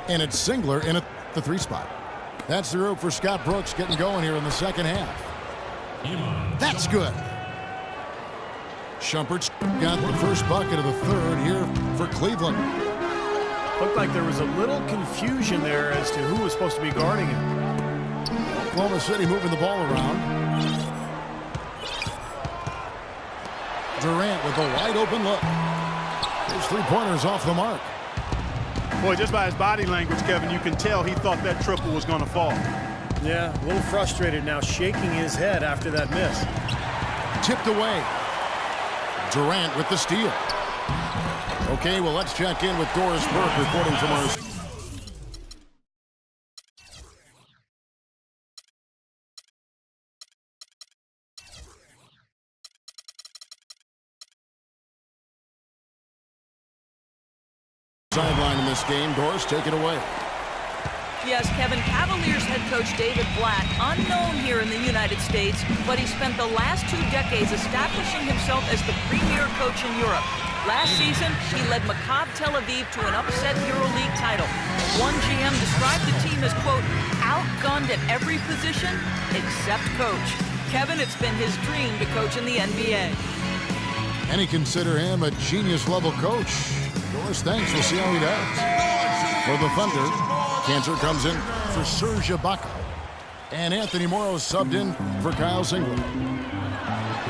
And it's Singler in at the 3 spot. That's the rope for Scott Brooks getting going here in the second half. That's good. Shumpert's got the first bucket of the third here for Cleveland. Looked like there was a little confusion there as to who was supposed to be guarding him. Oklahoma City moving the ball around. Durant with a wide open look. His 3-pointers off the mark. Boy, just by his body language, Kevin, you can tell he thought that triple was going to fall. Yeah, a little frustrated now, shaking his head after that miss. Tipped away. Durant with the steal. Okay, well, let's check in with Doris Burke reporting from our sideline in this game. Doris, take it away. Yes, Kevin, Cavaliers head coach David Blatt, unknown here in the United States, but he spent the last 2 decades establishing himself as the premier coach in Europe. Last season, he led Maccabi Tel Aviv to an upset EuroLeague title. One GM described the team as, quote, outgunned at every position except coach. Kevin, it's been his dream to coach in the NBA. And he consider him a genius-level coach. Doris, thanks. We'll see how he does. For the Thunder, Cantor comes in for Serge Ibaka. And Anthony Morrow subbed in for Kyle Singler.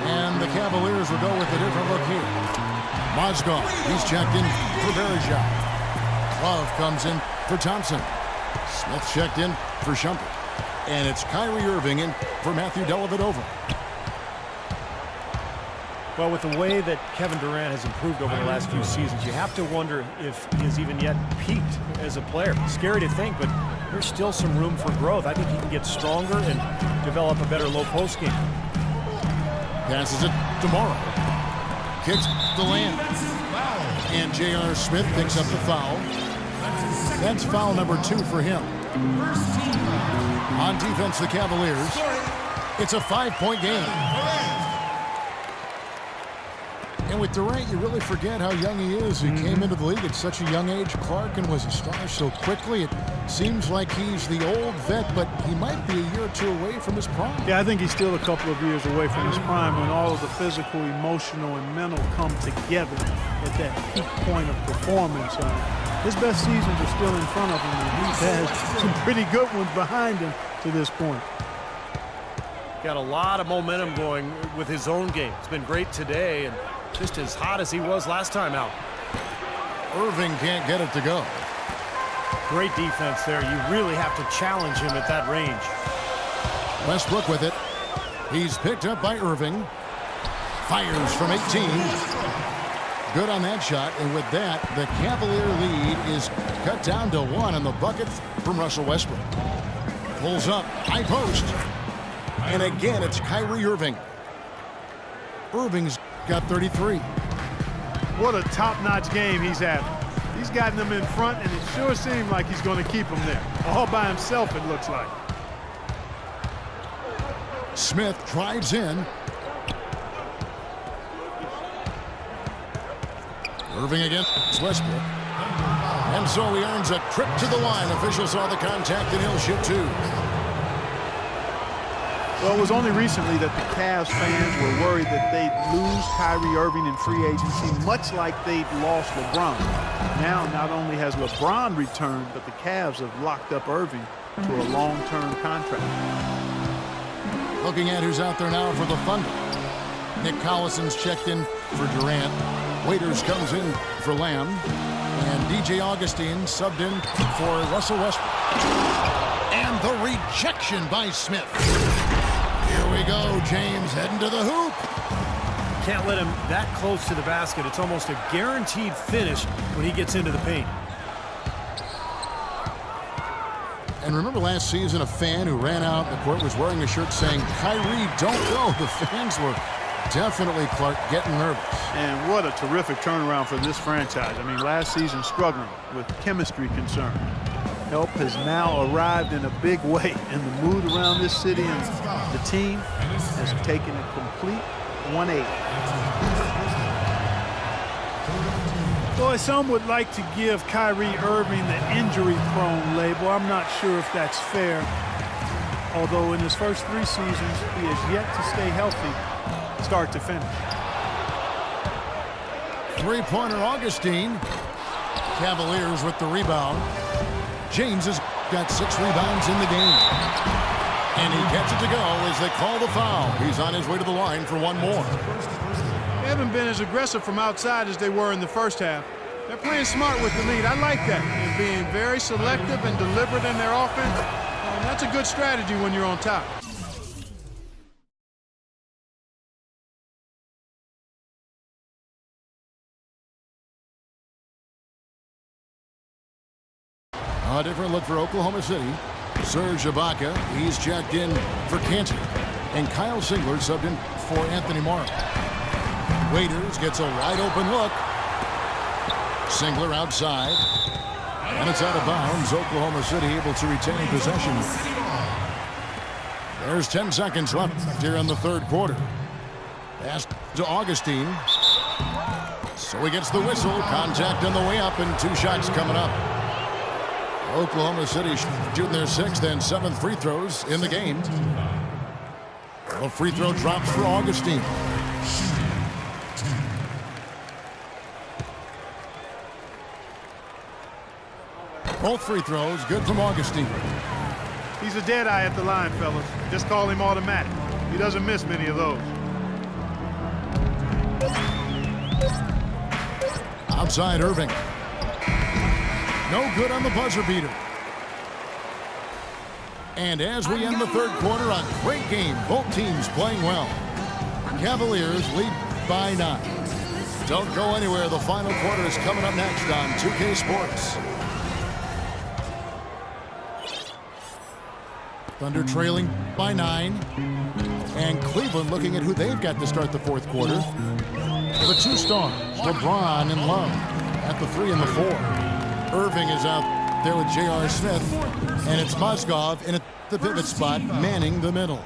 And the Cavaliers will go with a different look here. Mozgov, he's checked in for Berejau. Love comes in for Thompson. Smith checked in for Shumpert. And it's Kyrie Irving in for Matthew Dellavedova. Well, with the way that Kevin Durant has improved over the last few seasons, you have to wonder if he has even yet peaked as a player. Scary to think, but there's still some room for growth. I think he can get stronger and develop a better low post game. Passes it to Morrow. Kicks the land. And J.R. Smith picks up the foul. That's foul number 2 for him. On defense, the Cavaliers. It's a 5-point game. And with Durant, you really forget how young he is. He came into the league at such a young age. Clarkin was a star so quickly. It seems like he's the old vet, but he might be a year or 2 away from his prime. Yeah, I think he's still a couple of years away from his prime when all of the physical, emotional, and mental come together at that peak point of performance. His best seasons are still in front of him, and he's had some pretty good ones behind him to this point. Got a lot of momentum going with his own game. It's been great today and just as hot as he was last time out. Irving can't get it to go. Great defense there. You really have to challenge him at that range. Westbrook with it. He's picked up by Irving. Fires from 18. Good on that shot. And with that, the Cavalier lead is cut down to 1 on the bucket from Russell Westbrook. Pulls up. High post. And again, it's Kyrie Irving. Irving's got 33. What a top-notch game he's having. He's gotten them in front, and it sure seemed like he's going to keep them there. All by himself, it looks like. Smith drives in. Irving against Westbrook. And so he earns a trip to the line. Officials saw the contact, and he'll shoot 2. Well, it was only recently that the Cavs fans were worried that they'd lose Kyrie Irving in free agency, much like they'd lost LeBron. Now, not only has LeBron returned, but the Cavs have locked up Irving to a long-term contract. Looking at who's out there now for the Thunder. Nick Collison's checked in for Durant. Waiters comes in for Lamb. And DJ Augustine subbed in for Russell Westbrook. And the rejection by Smith. Here we go, James heading to the hoop. Can't let him that close to the basket. It's almost a guaranteed finish when he gets into the paint. And remember last season, a fan who ran out the court was wearing a shirt saying, Kyrie, don't go. The fans were definitely, Clark, getting nervous. And what a terrific turnaround for this franchise. I mean, last season struggling with chemistry concern. Help has now arrived in a big way, and the mood around this city and the team has taken a complete 180. Boy, some would like to give Kyrie Irving the injury-prone label. I'm not sure if that's fair. Although in his first 3 seasons, he has yet to stay healthy start to finish. Three-pointer Augustine. Cavaliers with the rebound. James has got 6 rebounds in the game. And he gets it to go as they call the foul. He's on his way to the line for one more. They haven't been as aggressive from outside as they were in the first half. They're playing smart with the lead. I like that. They're being very selective and deliberate in their offense. And that's a good strategy when you're on top. A different look for Oklahoma City. Serge Ibaka, he's checked in for Cantor. And Kyle Singler subbed in for Anthony Morrow. Waiters gets a wide open look. Singler outside. And it's out of bounds. Oklahoma City able to retain possession. There's 10 seconds left here in the third quarter. Pass to Augustine. So he gets the whistle. Contact on the way up and 2 shots coming up. Oklahoma City shooting their 6th and 7th free throws in the game. The free throw drops for Augustine. Both free throws good from Augustine. He's a dead eye at the line, fellas. Just call him automatic. He doesn't miss many of those. Outside Irving. No good on the buzzer beater. And as we end the third quarter, a great game. Both teams playing well. Cavaliers lead by 9. Don't go anywhere. The final quarter is coming up next on 2K Sports. Thunder trailing by 9. And Cleveland looking at who they've got to start the fourth quarter. The 2 stars, LeBron and Love at the 3 and the 4. Irving is out there with J.R. Smith. And it's Mozgov in at the pivot spot, manning the middle.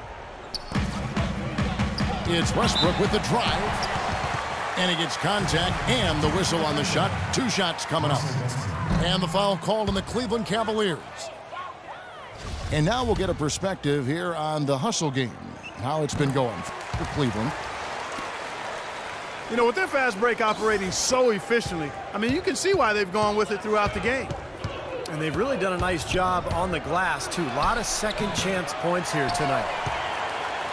It's Westbrook with the drive. And he gets contact and the whistle on the shot. 2 shots coming up. And the foul called on the Cleveland Cavaliers. And now we'll get a perspective here on the hustle game, how it's been going for Cleveland. You know, with their fast break operating so efficiently, I mean, you can see why they've gone with it throughout the game. And they've really done a nice job on the glass, too. A lot of second chance points here tonight.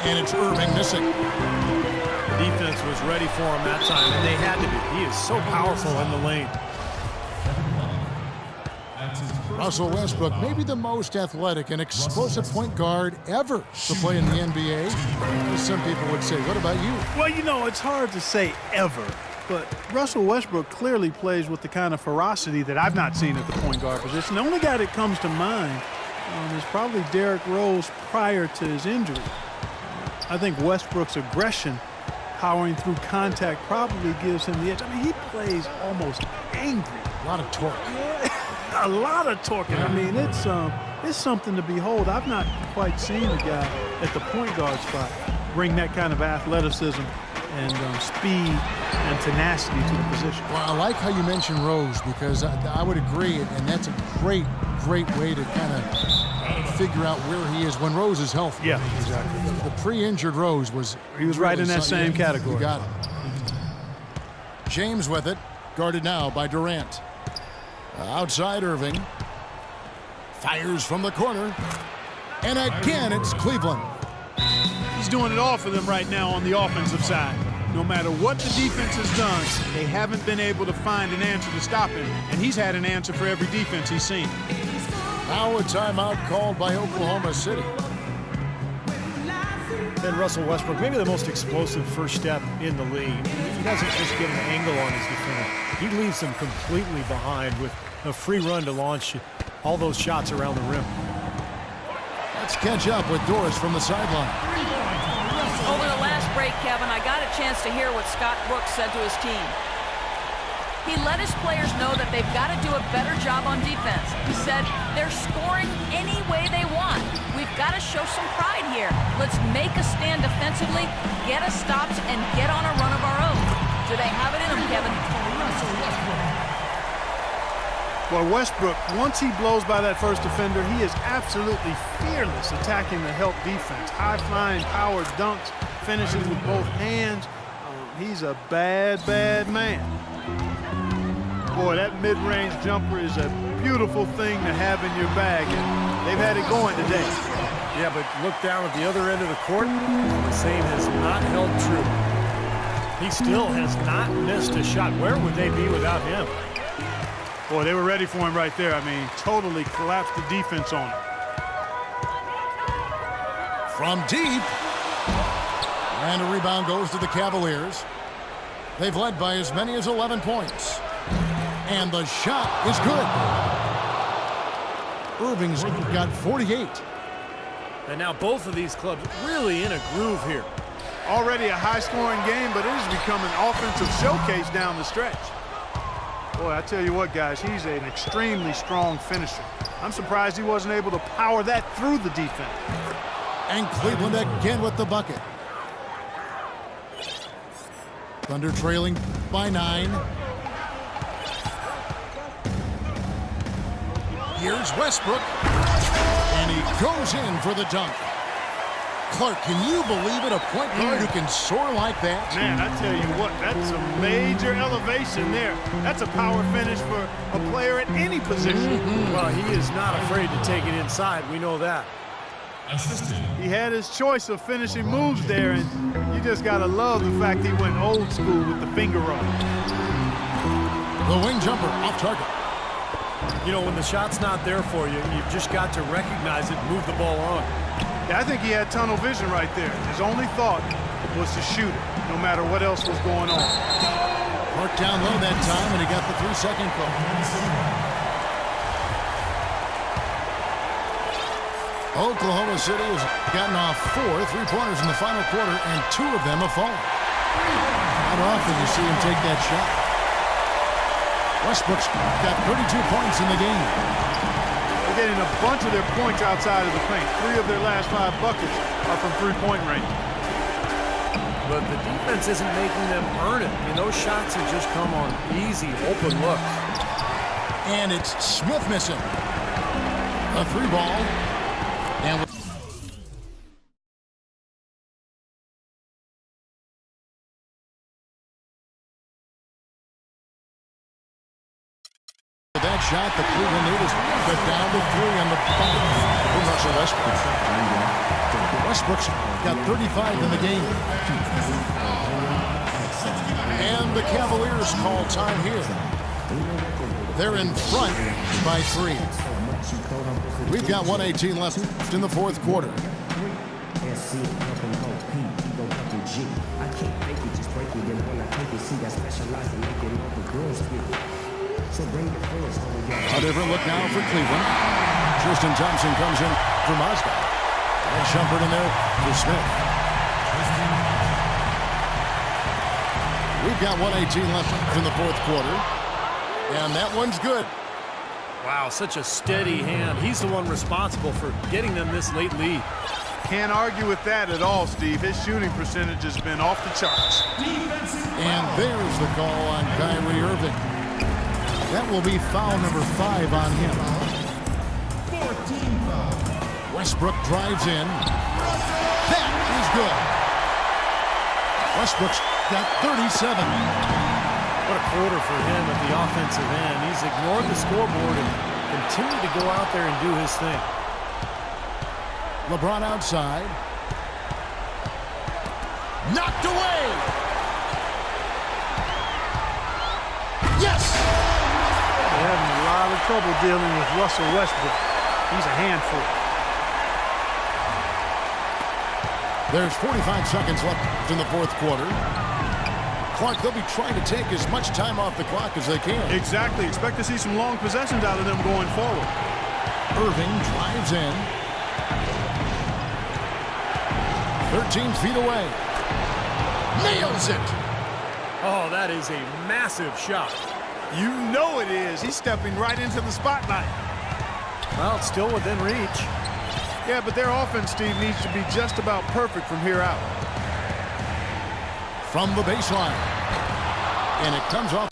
And it's Irving missing. The defense was ready for him that time, and they had to be. He is so powerful in the lane. Russell Westbrook, maybe the most athletic and explosive point guard ever to play in the NBA. As some people would say, what about you? Well, you know, it's hard to say ever, but Russell Westbrook clearly plays with the kind of ferocity that I've not seen at the point guard position. The only guy that comes to mind is probably Derrick Rose prior to his injury. I think Westbrook's aggression, powering through contact, probably gives him the edge. I mean, he plays almost angry. A lot of torque. A lot of torque. I mean, it's something to behold. I've not quite seen a guy at the point guard spot bring that kind of athleticism and speed and tenacity to the position. Well, I like how you mentioned Rose because I would agree, and that's a great way to kind of figure out where he is when Rose is healthy. Yeah, exactly. The pre-injured Rose was... He was right in that same category. You got it. James with it, guarded now by Durant. Outside Irving. Fires from the corner. And again, it's Cleveland. He's doing it all for them right now on the offensive side. No matter what the defense has done, they haven't been able to find an answer to stop him, and he's had an answer for every defense he's seen. Now a timeout called by Oklahoma City. And Russell Westbrook, maybe the most explosive first step in the league. He doesn't just get an angle on his defender. He leaves them completely behind with a free run to launch all those shots around the rim. Let's catch up with Doris from the sideline. Over the last break, Kevin, I got a chance to hear what Scott Brooks said to his team. He let his players know that they've got to do a better job on defense. He said, they're scoring any way they want. We've got to show some pride here. Let's make a stand defensively, get us stops, and get on a run of our own. Do they have it in them, Kevin? Well, Westbrook, once he blows by that first defender, he is absolutely fearless attacking the help defense. High-flying power dunks, finishes with both hands. He's a bad, bad man. Boy, that mid-range jumper is a beautiful thing to have in your bag, and they've had it going today. Yeah, but look down at the other end of the court. The same has not held true. He still has not missed a shot. Where would they be without him? Boy, they were ready for him right there. I mean, totally collapsed the defense on him. From deep. And a rebound goes to the Cavaliers. They've led by as many as 11 points. And the shot is good. Irving's got 48. And now both of these clubs really in a groove here. Already a high-scoring game, but it has become an offensive showcase down the stretch. Boy, I tell you what, guys, he's an extremely strong finisher. I'm surprised he wasn't able to power that through the defense. And Cleveland again with the bucket. Thunder trailing by 9. Here's Westbrook. And he goes in for the dunk. Clark, can you believe it? A point guard who can soar like that? Man, I tell you what, that's a major elevation there. That's a power finish for a player at any position. Well, he is not afraid to take it inside. We know that. He had his choice of finishing moves there, and you just got to love the fact he went old school with the finger roll. The wing jumper off target. You know, when the shot's not there for you, you've just got to recognize it and move the ball on. Yeah, I think he had tunnel vision right there. His only thought was to shoot it, no matter what else was going on. Clark down low that time, and he got the 3-second call. Oklahoma City has gotten off 4 3-pointers in the final quarter, and 2 of them have fallen. Not often you see him take that shot. Westbrook's got 32 points in the game. They're getting a bunch of their points outside of the paint. 3 of their last 5 buckets are from three-point range. But the defense isn't making them earn it. I mean, those shots have just come on easy, open looks. And it's Smith missing. A 3-ball. And that shot, the Cleveland Needles got down to 3 on the bucket from Russell Westbrook. Westbrook's got 35 in the game. And the Cavaliers call time here. They're in front by 3. We've got 1:18 left in the fourth quarter. A different look now for Cleveland. Tristan Thompson comes in for Mazda. And Shumpert in there for Smith. We've got 1:18 left in the fourth quarter. And that one's good. Wow, such a steady hand. He's the one responsible for getting them this late lead. Can't argue with that at all, Steve. His shooting percentage has been off the charts. And there's the call on Kyrie Irving. That will be foul number 5 on him. Westbrook drives in. That is good. Westbrook's got 37. What a quarter for him at the offensive end. He's ignored the scoreboard and continued to go out there and do his thing. LeBron outside. Knocked away. Yes! They're having a lot of trouble dealing with Russell Westbrook. He's a handful. There's 45 seconds left in the fourth quarter. Clark, they'll be trying to take as much time off the clock as they can. Exactly. Expect to see some long possessions out of them going forward. Irving drives in. 13 feet away. Nails it! Oh, that is a massive shot. You know it is. He's stepping right into the spotlight. Well, it's still within reach. Yeah, but their offense, Steve, needs to be just about perfect from here out. From the baseline. And it comes off.